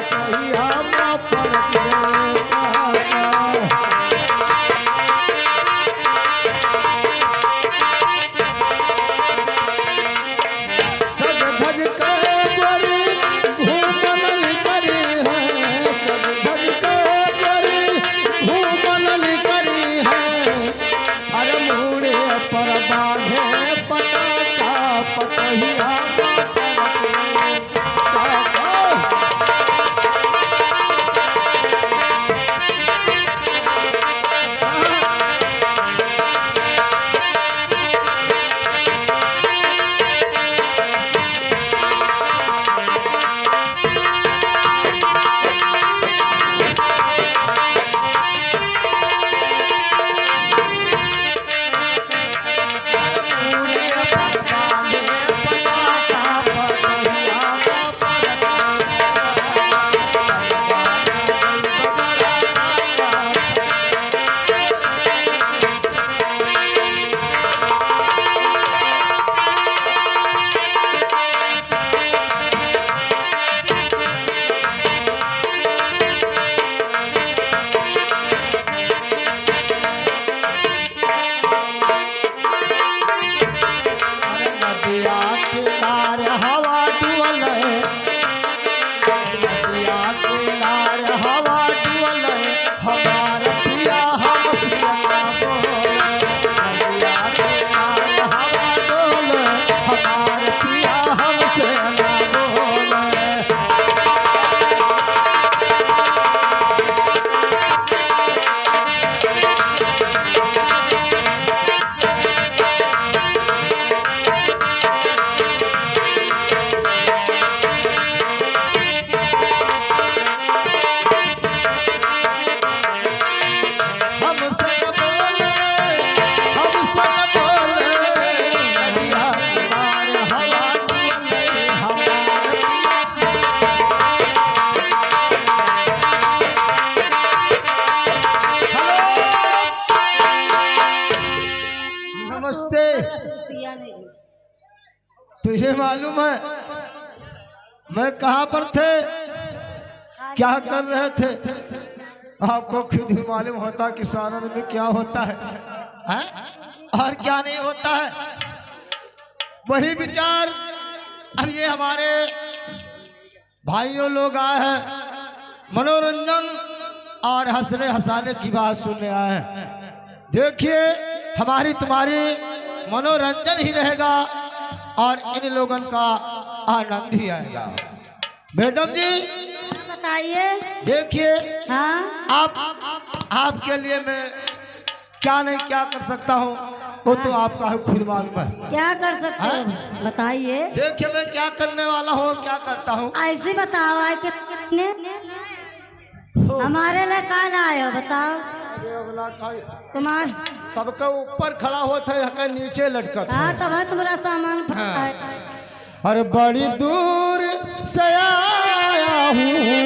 पतहिया माँ परत सज धज के गोरी घूमल करी है, सज धज के गोरी घूमल करी है। अरे मुड़े पर बांधे पटाका पतहिया तुझे मालूम है मैं कहाँ पर थे, क्या कर रहे थे? आपको खुद ही मालूम होता कि सानंद में क्या होता है और क्या नहीं होता है। वही विचार अब ये हमारे भाइयों लोग आए हैं, मनोरंजन और हंसने हंसाने की बात सुनने आए हैं। देखिए हमारी तुम्हारी मनोरंजन ही रहेगा और इन लोगों का आनंद ही आएगा। मैडम जी बताइए। देखिए हाँ आपके लिए मैं क्या नहीं क्या कर सकता हूँ वो तो आपका खुद मालूम है। क्या कर सकते हो बताइए। देखिए मैं क्या करने वाला हूँ और क्या करता हूँ ऐसे बताओ। आए कितने हमारे लिए कहा आए हो बताओ। तुम्हारे सबका ऊपर खड़ा होता है नीचे लटका। हाँ तब है तुम्हारा सामान। अरे बड़ी दूर से आया हूँ